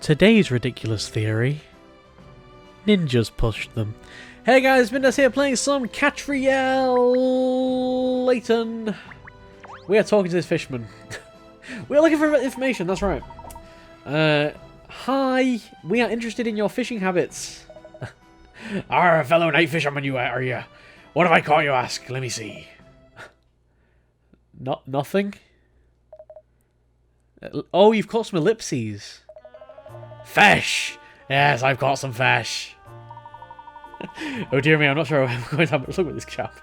Today's ridiculous theory. Ninjas pushed them. Hey guys, Millionaires here playing some Katrielle. Layton. We are talking to this fisherman. We are looking for information, that's right. Hi, we are interested in your fishing habits. Our fellow night fisherman you are you? What have I caught you ask? Let me see. Nothing? Oh, you've caught some ellipses. Fish! Yes, I've caught some fish. Oh dear me, I'm not sure I'm going to have a look at this chap.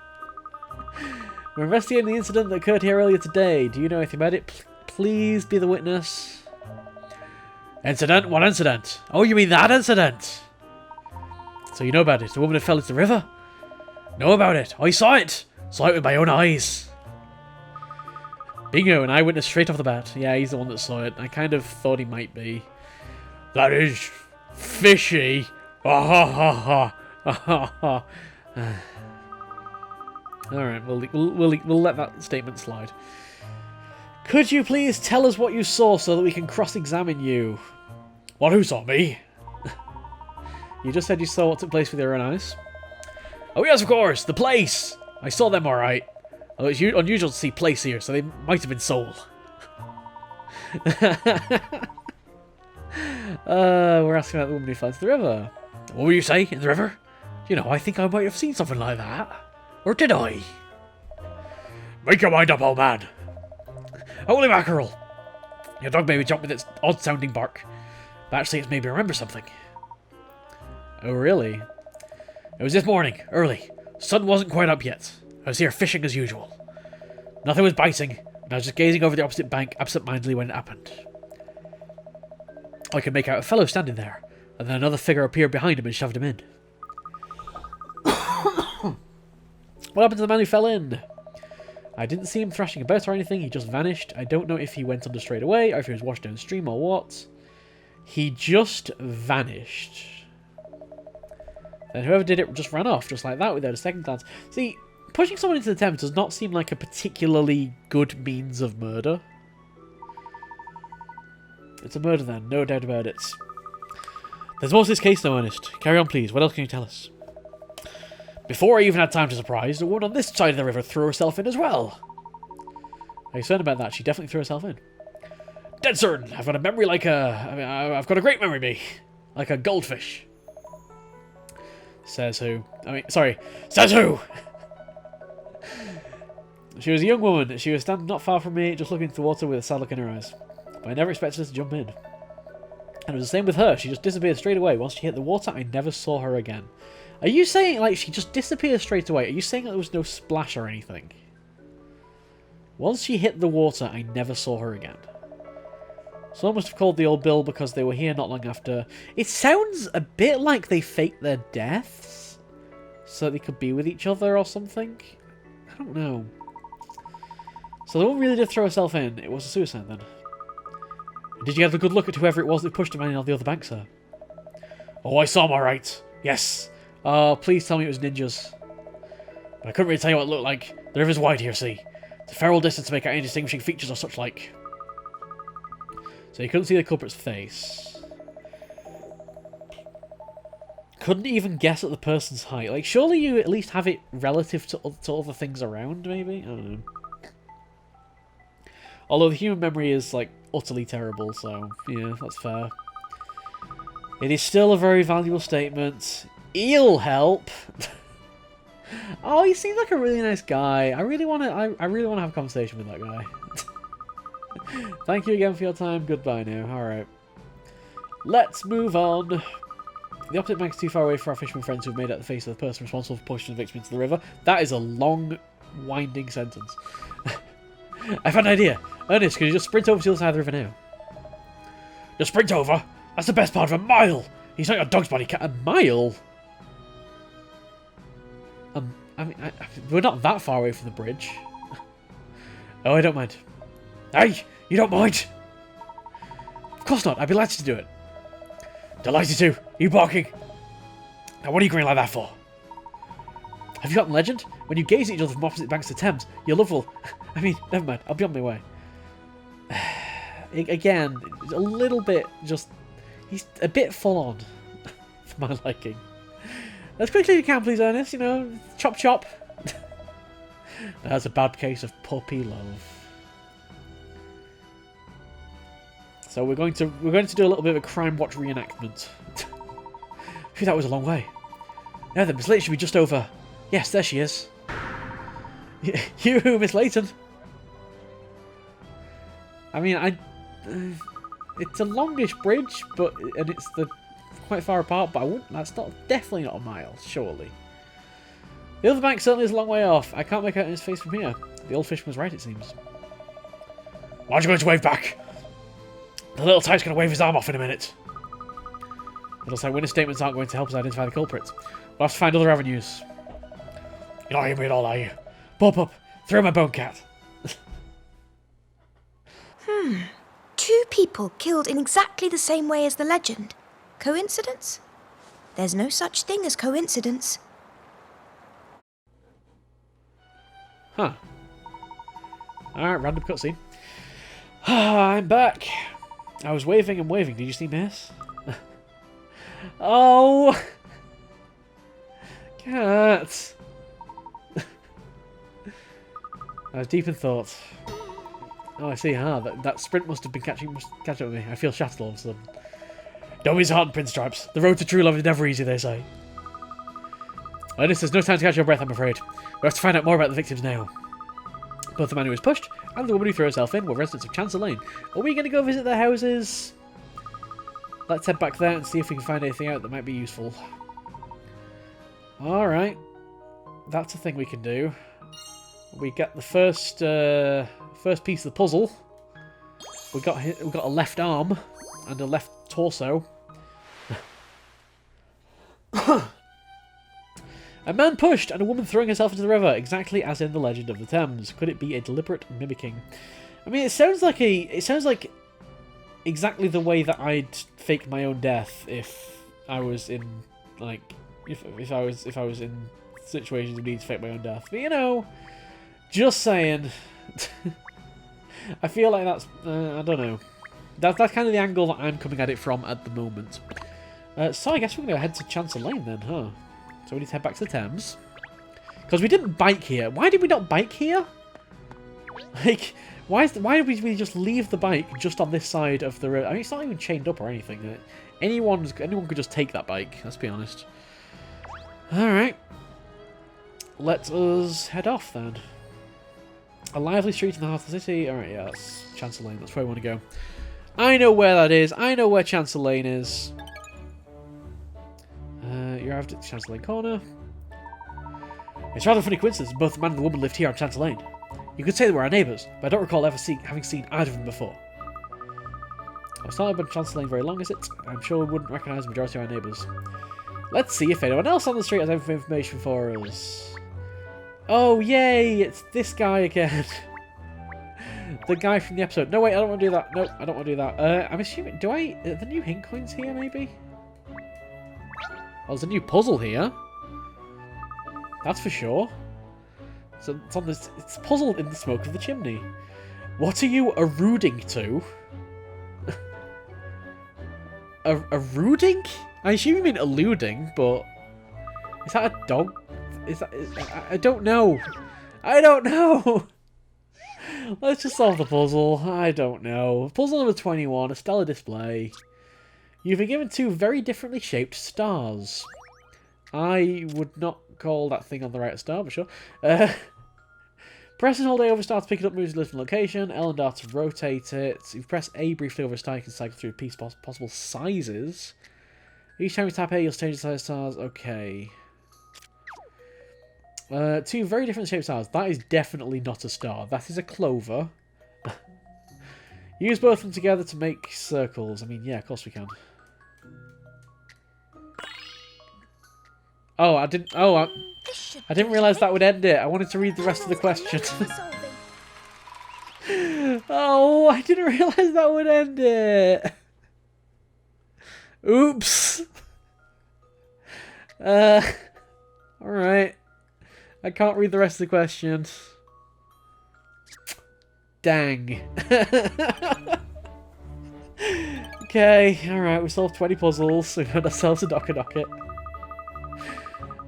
We're investigating the incident that occurred here earlier today. Do you know anything about it? Please be the witness. Incident? What incident? Oh, you mean that incident? So you know about it? The woman who fell into the river? Know about it. I saw it. Saw it with my own eyes. Bingo, an eyewitness straight off the bat. Yeah, he's the one that saw it. I kind of thought he might be. That is fishy. Ha ha ha ha. Alright, we'll let that statement slide. Could you please tell us what you saw so that we can cross-examine you? What, who saw me? You just said you saw what took place with your own eyes. Oh yes, of course, the place. I saw them alright. Although it's unusual to see place here, so they might have been soul. We're asking about the woman who fell into the river. What were you saying? In the river? You know, I think I might have seen something like that. Or did I? Make your mind up, old man. Holy mackerel! Your dog made me jump with its odd-sounding bark. But actually, it's made me remember something. Oh, really? It was this morning, early. Sun wasn't quite up yet. I was here fishing as usual. Nothing was biting, and I was just gazing over the opposite bank absent-mindedly when it happened. I could make out a fellow standing there, and then another figure appeared behind him and shoved him in. What happened to the man who fell in? I didn't see him thrashing about or anything, he just vanished. I don't know if he went under straight away, or if he was washed downstream, or what. He just vanished. Then whoever did it just ran off, just like that, without a second glance. See, pushing someone into the Thames does not seem like a particularly good means of murder. It's a murder then, no doubt about it. There's more to this case though, Ernest. Carry on please, what else can you tell us? Before I even had time to surprise, the woman on this side of the river threw herself in as well. Are you certain about that? She definitely threw herself in. Dead certain. I've got a memory like I've got a great memory, me. Like a goldfish. Says who? Says who? She was a young woman. She was standing not far from me, just looking into the water with a sad look in her eyes. But I never expected her to jump in. And it was the same with her. She just disappeared straight away. Once she hit the water, I never saw her again. Are you saying, like, she just disappeared straight away? Are you saying that there was no splash or anything? Once she hit the water, I never saw her again. Someone must have called the old bill because they were here not long after. It sounds a bit like they faked their deaths so they could be with each other or something. I don't know. So the woman really did throw herself in. It was a suicide then. Did you have a good look at whoever it was that pushed him in on the other bank, sir? Oh, I saw him all right. Yes. Oh, please tell me it was ninjas. But I couldn't really tell you what it looked like. The river's wide here, see. It's a fair old distance to make out any distinguishing features or such like. So you couldn't see the culprit's face. Couldn't even guess at the person's height. Like, surely you at least have it relative to other things around, maybe? I don't know. Although the human memory is, like, utterly terrible, so, yeah, that's fair. It is still a very valuable statement. He'll help. Oh, he seems like a really nice guy. I really want to have a conversation with that guy. Thank you again for your time. Goodbye now. Alright. Let's move on. The opposite bank is too far away for our fishermen friends who have made out the face of the person responsible for pushing the victim into the river. That is a long, winding sentence. I found an idea. Ernest, could you just sprint over to the other side of the river now? Just sprint over? That's the best part of a mile! He's not your dog's body cat. A mile? I mean, we're not that far away from the bridge. Oh, I don't mind. Hey, you don't mind? Of course not. I'd be delighted to do it. Delighted to. You barking? Now, what are you grinning like that for? Have you forgotten legend? When you gaze at each other from opposite banks of the Thames, your love will... I mean, never mind. I'll be on my way. Again, a little bit just... He's a bit full on for my liking. As quickly as you can, please, Ernest. You know, chop chop. That's a bad case of puppy love. So we're going to do a little bit of a crime watch reenactment. Phew, that was a long way. Now then, Miss Layton should be just over. Yes, there she is. You, Miss Layton. I mean, it's a longish bridge, and it's quite far apart. But that's definitely not a mile, surely. The other bank certainly is a long way off. I can't make out his face from here. The old fisherman was right, it seems. Aren't you going to wave back? The little tyke's going to wave his arm off in a minute. It looks like witness statements aren't going to help us identify the culprits. We'll have to find other avenues. You're not hearing me at all, are you? Pup, throw my bone cat. 2 people killed in exactly the same way as the legend. Coincidence? There's no such thing as coincidence. Huh. Alright, random cutscene. I'm back. I was waving and waving. Did you see Miss? Oh! Cat! I was deep in thought. Oh, I see. That sprint must have been catching up with me. I feel shattered all of a sudden. Don't be disheartened, Prince Stripes. The road to true love is never easy, they say. Ernest, there's no time to catch your breath, I'm afraid. We have to find out more about the victims now. Both the man who was pushed and the woman who threw herself in were residents of Chancellor Lane. Are we going to go visit their houses? Let's head back there and see if we can find anything out that might be useful. Alright. That's a thing we can do. We get the first piece of the puzzle. We got a left arm and a left torso. A man pushed and a woman throwing herself into the river, exactly as in the Legend of the Thames. Could it be a deliberate mimicking? I mean, it sounds like exactly the way that I'd fake my own death if I was in if I was in situations where I need to fake my own death. But you know, just saying. I feel like that's I don't know. That's kind of the angle that I'm coming at it from at the moment. So I guess we're gonna head to Chancellor Lane then, huh? So we need to head back to the Thames. Because we didn't bike here. Why did we not bike here? Like, why did we just leave the bike just on this side of the road? I mean, it's not even chained up or anything. Anyone could just take that bike, let's be honest. Alright. Let us head off then. A lively street in the heart of the city. Alright, yeah, that's Chancellor Lane. That's where we want to go. I know where that is. I know where Chancellor Lane is. You're arrived at the Chancellor Lane corner. It's rather a funny coincidence. Both the man and the woman lived here on Chancellor Lane. You could say they were our neighbours, but I don't recall having seen either of them before. I've not been on Chancellor Lane very long, is it? I'm sure we wouldn't recognise the majority of our neighbours. Let's see if anyone else on the street has any information for us. Oh, yay! It's this guy again. The guy from the episode. No, wait, I don't want to do that. No, I don't want to do that. I'm assuming... Are the new hint coins here, maybe? Oh, there's a new puzzle here. That's for sure. So it's on this. It's puzzled in the smoke of the chimney. What are you alluding to? Alluding? I assume you mean alluding, but is that a dog? I don't know. I don't know. Let's just solve the puzzle. I don't know. Puzzle number 21, a stellar display. You've been given 2 very differently shaped stars. I would not call that thing on the right a star, but sure. Press and hold A over star to pick it up, moves to a different location. L and R to rotate it. If you press A briefly over star, you can cycle through possible sizes. Each time you tap A, you'll change the size of stars. Okay. 2 very different shaped stars. That is definitely not a star. That is a clover. Use both of them together to make circles. I mean, yeah, of course we can. Oh, I didn't. Oh, I didn't realise that would end it. I wanted to read the rest of the question. Oh, I didn't realise that would end it. Oops. Alright. I can't read the rest of the question. Dang. Okay, alright, we solved 20 puzzles. We found ourselves a Docker Docket.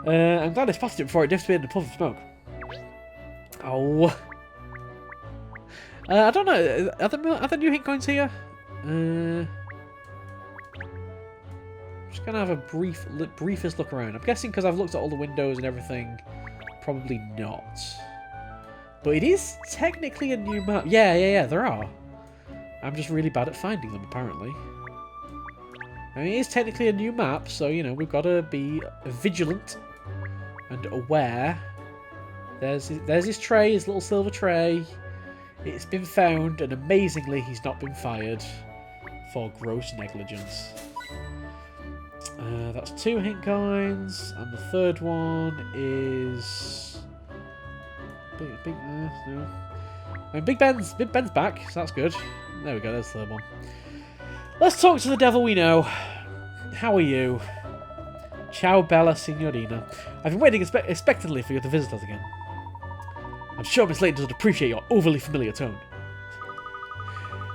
I'm glad I spotted it before it disappeared in a puff of smoke. Oh. I don't know. Are there new hint coins here? Just gonna have a briefest look around. I'm guessing because I've looked at all the windows and everything, probably not. But it is technically a new map. Yeah, there are. I'm just really bad at finding them, apparently. I mean, it is technically a new map, so, you know, we've got to be vigilant and aware. There's his tray, his little silver tray. It's been found, and amazingly, he's not been fired for gross negligence. That's 2 hint coins, and the third one is... no. I mean, Big Ben's back, so that's good. There we go, there's the third one. Let's talk to the devil we know. How are you? Ciao, bella signorina. I've been waiting expectantly for you to visit us again. I'm sure Miss Layton doesn't appreciate your overly familiar tone.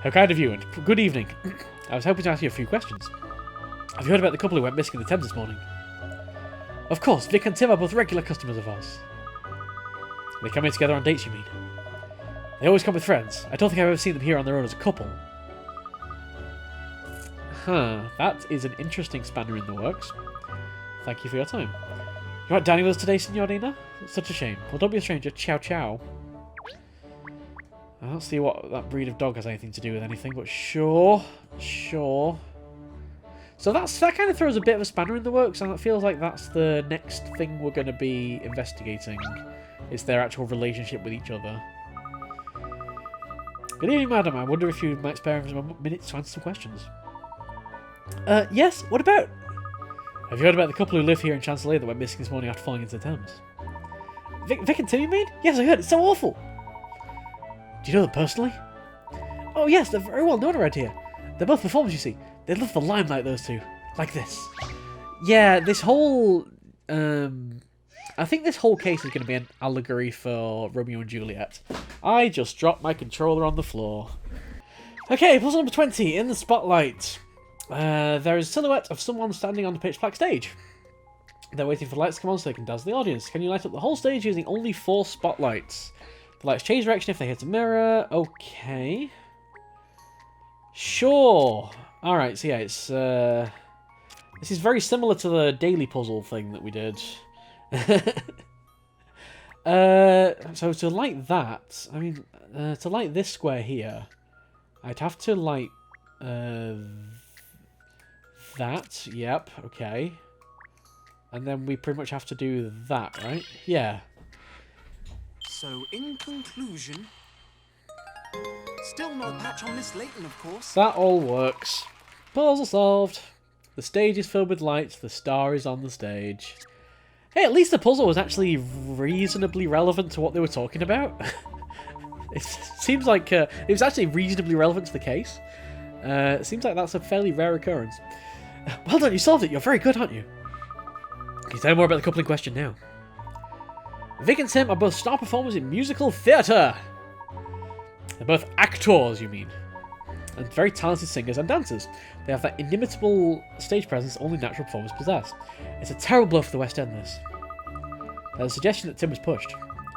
How kind of you, and good evening. I was hoping to ask you a few questions. Have you heard about the couple who went missing in the Thames this morning? Of course, Vic and Tim are both regular customers of ours. They come in together on dates, you mean? They always come with friends. I don't think I've ever seen them here on their own as a couple. Huh, that is an interesting spanner in the works. Thank you for your time. You aren't dining with us today, Signorina? It's such a shame. Well, don't be a stranger. Ciao, ciao. I don't see what that breed of dog has anything to do with anything, but sure. Sure. So that kind of throws a bit of a spanner in the works, and it feels like that's the next thing we're going to be investigating. Is their actual relationship with each other. Good evening, madam. I wonder if you might spare him a minute to answer some questions. Yes, what about? Have you heard about the couple who live here in Chancellery that went missing this morning after falling into the Thames? Vic and Tim, you mean? Yes, I heard. It's so awful. Do you know them personally? Oh, yes, they're very well known around here. They're both performers, you see. They love the limelight, those two. Like this. Yeah, this whole... I think this whole case is going to be an allegory for Romeo and Juliet. I just dropped my controller on the floor. Okay, puzzle number 20, in the spotlight. There is a silhouette of someone standing on the pitch black stage. They're waiting for the lights to come on so they can dazzle the audience. Can you light up the whole stage using only 4 spotlights? The lights change direction if they hit a mirror. Okay. Sure. Alright, so yeah, it's... this is very similar to the daily puzzle thing that we did. So to light that, I mean, to light this square here, I'd have to light that. Yep, okay. And then we pretty much have to do that, right? Yeah. So, in conclusion, still no patch on Miss Layton, of course. That all works. Puzzle solved. The stage is filled with lights. The star is on the stage. Hey, at least the puzzle was actually reasonably relevant to what they were talking about. It seems like it was actually reasonably relevant to the case. It seems like that's a fairly rare occurrence. Well done, you solved it. You're very good, aren't you? Can you tell me more about the couple in question now? Vic and Tim are both star performers in musical theatre. They're both actors, you mean? And very talented singers and dancers. They have that inimitable stage presence only natural performers possess. It's a terrible blow for the West End, this. There's a suggestion that Tim was pushed. Do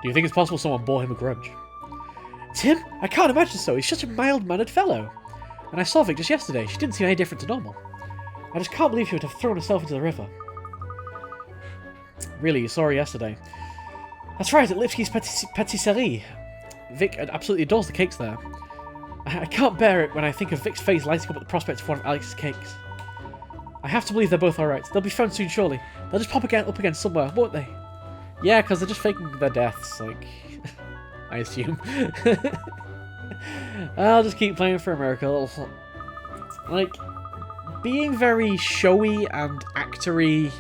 you think it's possible someone bore him a grudge? Tim? I can't imagine so. He's such a mild-mannered fellow. And I saw Vic just yesterday. She didn't seem any different to normal. I just can't believe she would have thrown herself into the river. Really, you saw her yesterday. That's right, at Lipsky's Patisserie. Vic absolutely adores the cakes there. I can't bear it when I think of Vic's face lighting up at the prospect of one of Alex's cakes. I have to believe they're both alright. They'll be found soon, surely. They'll just pop up again somewhere, won't they? Yeah, because they're just faking their deaths, like... I assume. I'll just keep playing for a miracle. Like, being very showy and actory,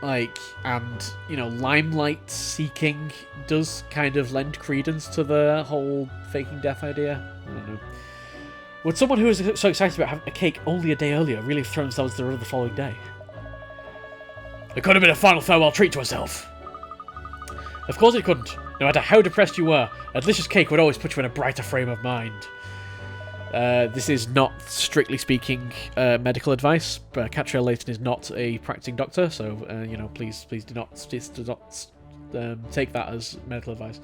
and, you know, limelight seeking does kind of lend credence to the whole faking death idea. I don't know. Would someone who was so excited about having a cake only a day earlier really have thrown themselves into the river the following day? It could have been a final farewell treat to herself. Of course it couldn't. No matter how depressed you were, a delicious cake would always put you in a brighter frame of mind. This is not, strictly speaking, medical advice, but Katrielle Layton is not a practicing doctor, so, please do not take that as medical advice.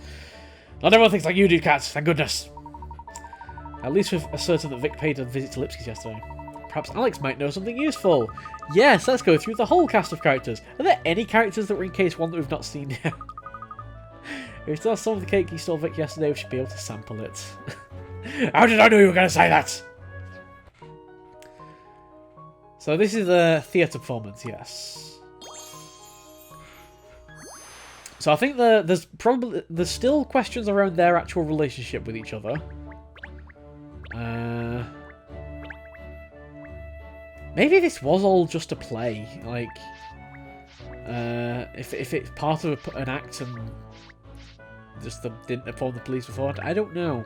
Not everyone thinks like you do, Kat, thank goodness. At least we've ascertained that Vic paid a visit to Lipsky's yesterday. Perhaps Alex might know something useful. Yes, let's go through the whole cast of characters. Are there any characters that were in case 1 that we've not seen yet? If we still have some of the cake you stole Vic yesterday, we should be able to sample it. How did I know you were going to say that? So this is a theatre performance, yes. So I think there's still questions around their actual relationship with each other. Maybe this was all just a play, like if it's part of an act and just didn't inform the police before. I don't know,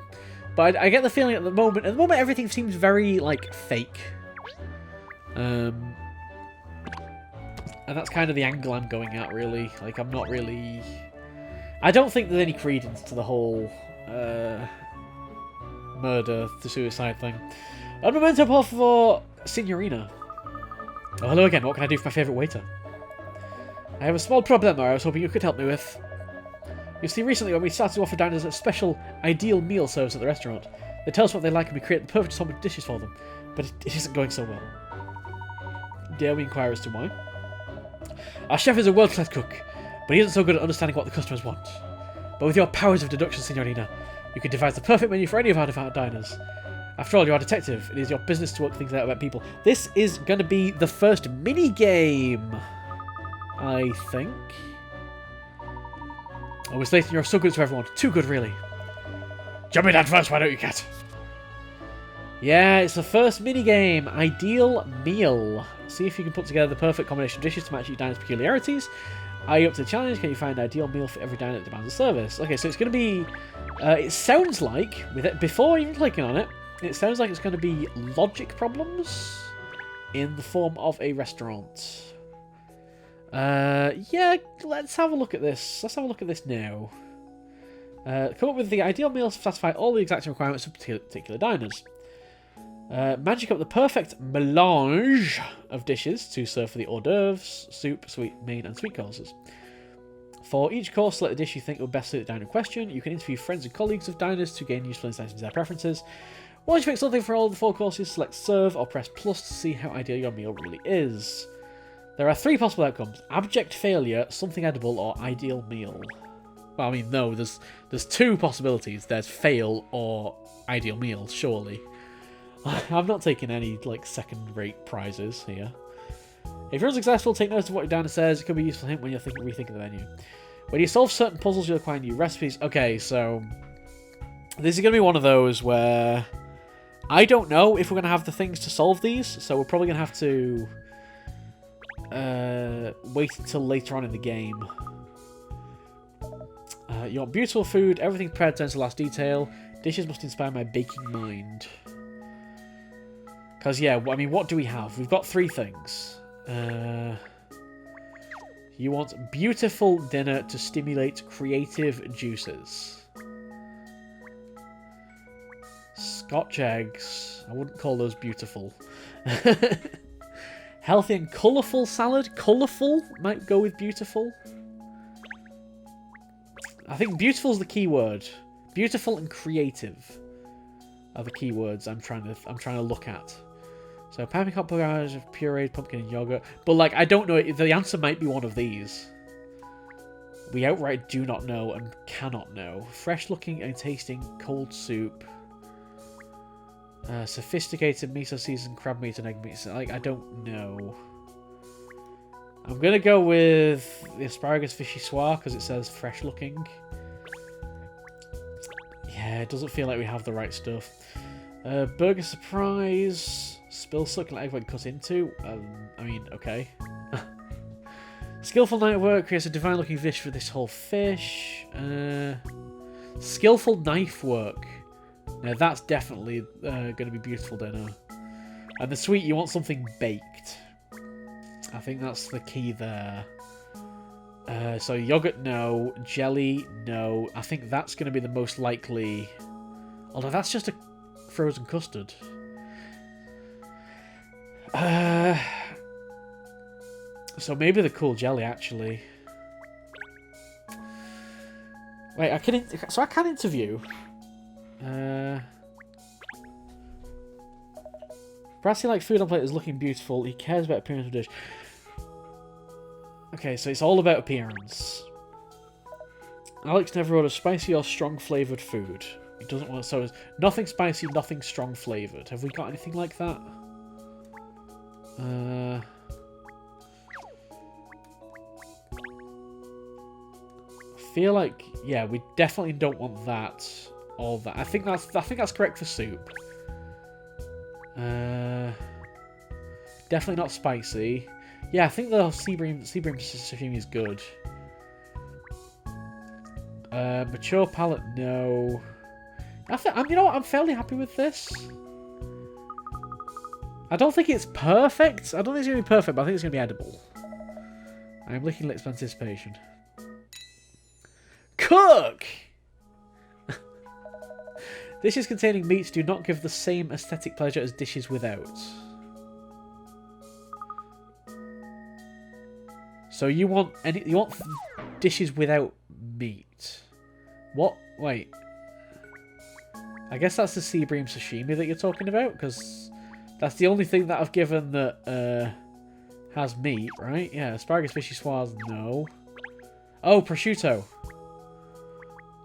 but I get the feeling at the moment everything seems very like fake, and that's kind of the angle I'm going at, really. Like I don't think there's any credence to the whole murder to suicide thing. Un momento por favor, signorina. Oh, hello again. What can I do for my favourite waiter? I have a small problem I was hoping you could help me with. You see, recently when we started to offer diners a special ideal meal service at the restaurant, they tell us what they like and we create the perfect assortment of dishes for them, but it isn't going so well. Dare we inquire as to why? Our chef is a world-class cook, but he isn't so good at understanding what the customers want. But with your powers of deduction, signorina, you can devise the perfect menu for any of our devout diners. After all, you're a detective. It is your business to work things out about people. This is going to be the first mini-game, I think. Oh, Miss Layton, you're so good to everyone. Too good, really. Jump in that first, why don't you, Kat? Yeah, it's the first mini-game. Ideal meal. See if you can put together the perfect combination of dishes to match each diner's peculiarities. Are you up to the challenge? Can you find an ideal meal for every diner that demands a service? Okay, so it's going to be... it sounds like, with it, before even clicking on it, it sounds like it's going to be logic problems in the form of a restaurant. Yeah, let's have a look at this. Let's have a look at this now. Come up with the ideal meal to satisfy all the exacting requirements of particular diners. Magic up the perfect melange of dishes to serve for the hors d'oeuvres, soup, sweet, main, and sweet courses. For each course, select the dish you think will best suit the diner in question. You can interview friends and colleagues of diners to gain useful insights into their preferences. Once you pick something for all of the 4 courses, select serve or press plus to see how ideal your meal really is. There are 3 possible outcomes: abject failure, something edible, or ideal meal. Well, I mean, no, there's 2 possibilities. There's fail or ideal meal, surely. I'm not taking any, like, second-rate prizes here. If you're unsuccessful, take note of what your diner says. It could be a useful hint when you're rethinking the menu. When you solve certain puzzles, you'll acquire new recipes. Okay, so this is going to be one of those where I don't know if we're going to have the things to solve these, so we're probably going to have to wait until later on in the game. You want beautiful food, everything prepared down to the last detail. Dishes must inspire my baking mind. Because, yeah, I mean, what do we have? We've got 3 things. You want beautiful dinner to stimulate creative juices. Scotch eggs. I wouldn't call those beautiful. Healthy and colourful salad. Colourful might go with beautiful. I think beautiful is the key word. Beautiful and creative are the key words I'm trying to look at. So piping hot porridge of pureed pumpkin and yogurt. But like, I don't know. The answer might be one of these. We outright do not know and cannot know. Fresh looking and tasting cold soup. Sophisticated miso seasoned crab meat and egg meat. Like, I don't know. I'm gonna go with the asparagus vichyssoise because it says fresh looking. Yeah, it doesn't feel like we have the right stuff. Burger surprise. Spill succulent egg when cut into. I mean, okay. Skillful night work creates a divine looking dish for this whole fish. Skillful knife work. Now that's definitely going to be beautiful dinner. And the sweet, you want something baked. I think that's the key there. So yogurt, no. Jelly, no. I think that's going to be the most likely. Although that's just a frozen custard. So maybe the cool jelly, actually. Wait, I can interview. Perhaps he likes food on plate is looking beautiful. He cares about appearance of the dish. Okay, so it's all about appearance. Alex never orders spicy or strong flavoured food. He doesn't want so it's nothing spicy, nothing strong flavoured. Have we got anything like that? I feel like yeah, we definitely don't want that. All that. I think that's correct for soup. Definitely not spicy. Yeah, I think the sea bream sashimi is good. Mature palate, no. You know what? I'm fairly happy with this. I don't think it's perfect. I don't think it's gonna be perfect, but I think it's gonna be edible. I'm licking lips with anticipation. Cook! Dishes containing meats do not give the same aesthetic pleasure as dishes without. So you want dishes without meat. What? Wait. I guess that's the sea bream sashimi that you're talking about, because that's the only thing that I've given that has meat, right? Yeah, asparagus, fishy swaz, no. Oh, prosciutto.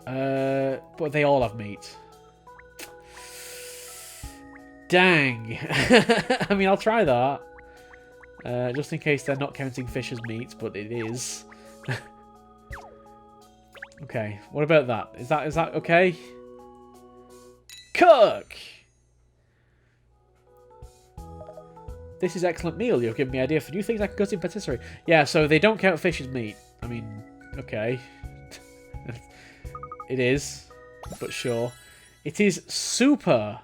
But they all have meat. Dang. I mean, I'll try that. Just in case they're not counting fish as meat, but it is. Okay, what about that? Is that okay? Cook! This is excellent meal. You've given me idea for new things I can cut in patisserie. Yeah, so they don't count fish as meat. I mean, okay. It is, but sure. It is super.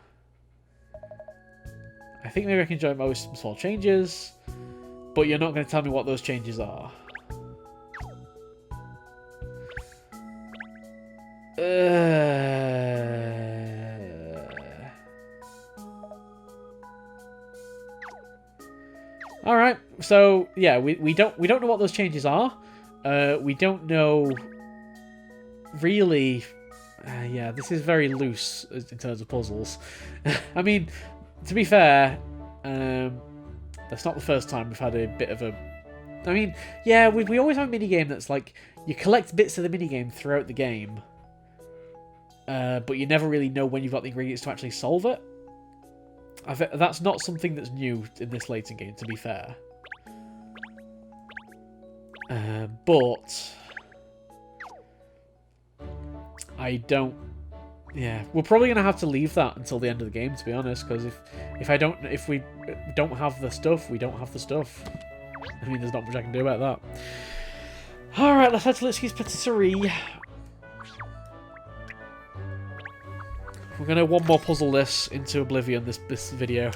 I think maybe I can enjoy most small changes, but you're not going to tell me what those changes are. All right. So yeah, we don't know what those changes are. We don't know really. Yeah, this is very loose in terms of puzzles. I mean, to be fair, that's not the first time we've had a bit of a. I mean, yeah, we always have a minigame that's like you collect bits of the minigame throughout the game, but you never really know when you've got the ingredients to actually solve it. That's not something that's new in this Layton game, to be fair. But I don't. Yeah, we're probably gonna have to leave that until the end of the game, to be honest. Because if we don't have the stuff, we don't have the stuff. I mean, there's not much I can do about that. All right, let's head to Litsky's Patisserie. We're gonna one more puzzle this into oblivion. This video.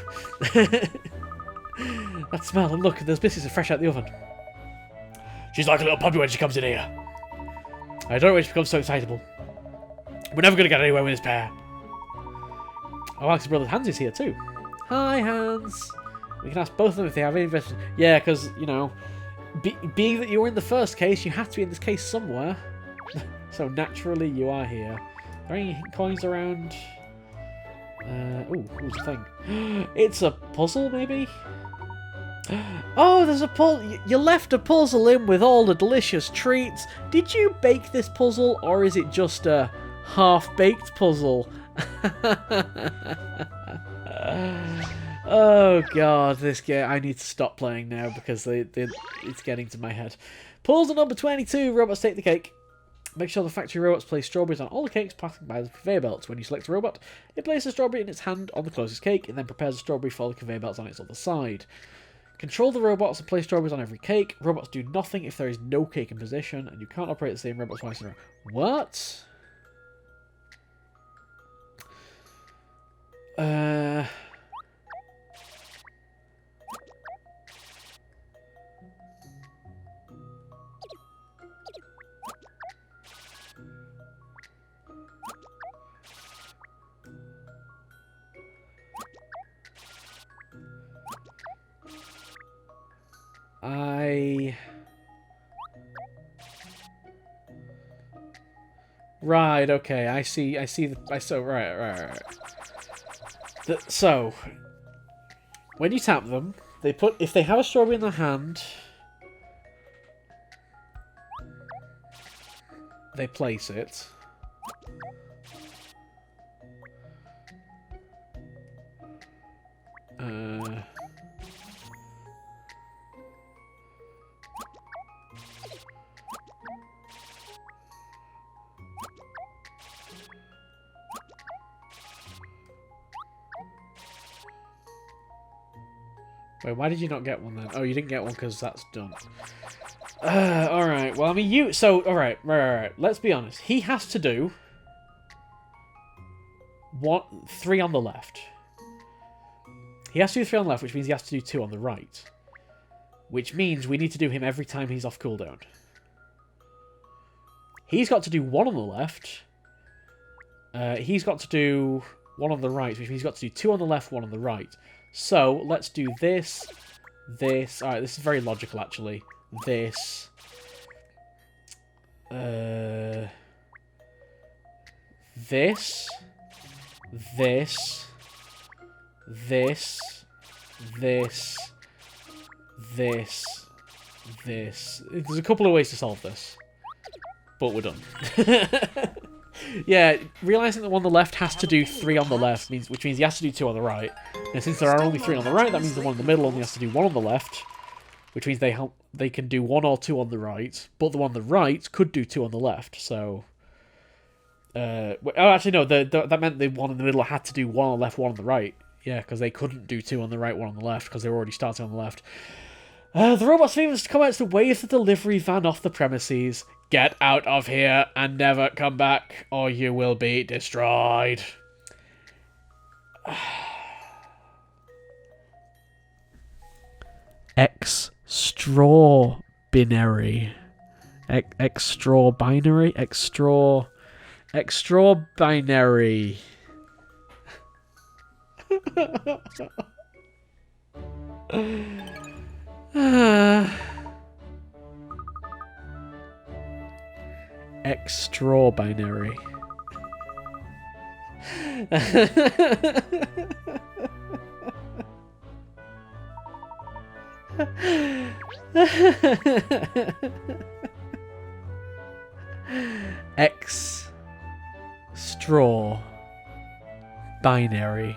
That smell and look, those biscuits are fresh out the oven. She's like a little puppy when she comes in here. I don't know when she becomes so excitable. We're never going to get anywhere with this pair. Oh, Alex's brother Hans is here too. Hi, Hans. We can ask both of them if they have any investment. Yeah, because, you know, being that you were in the first case, you have to be in this case somewhere. So naturally you are here. Are there any coins around? Ooh, who's the thing? It's a puzzle, maybe? Oh, there's a puzzle. You left a puzzle in with all the delicious treats. Did you bake this puzzle, or is it just a half-baked puzzle? Oh god, this game. I need to stop playing now because it's getting to my head. Puzzle number 22. Robots take the cake. Make sure the factory robots place strawberries on all the cakes passing by the conveyor belts. When you select a robot, it places a strawberry in its hand on the closest cake and then prepares a strawberry for the conveyor belts on its other side. Control the robots and place strawberries on every cake. Robots do nothing if there is no cake in position, and you can't operate the same robots twice in a row. What? Right, okay, I see right. So, when you tap them, if they have a strawberry in their hand, they place it. Wait, why did you not get one then? Oh, you didn't get one because that's done. Alright, well, I mean, alright, right. Let's be honest. He has to do 3 on the left. He has to do 3 on the left, which means he has to do 2 on the right. Which means we need to do him every time he's off cooldown. He's got to do 1 on the left. He's got to do 1 on the right, which means he's got to do 2 on the left, 1 on the right. So, let's do this. Alright, this is very logical, actually. This. This. There's a couple of ways to solve this. But we're done. Yeah, realising that one on the left has to do 3 on the left, which means he has to do 2 on the right. And since there are only 3 on the right, that means the one in the middle only has to do 1 on the left, which means they can do 1 or 2 on the right, but the one on the right could do 2 on the left, so... actually, no, that meant the one in the middle had to do 1 on the left, 1 on the right. Yeah, because they couldn't do 2 on the right, 1 on the left, because they were already starting on the left. The robot's famous comments to wave the delivery van off the premises. Get out of here and never come back, or you will be destroyed. Extra binary. Extra binary? Extra binary. Extra binary. X straw binary.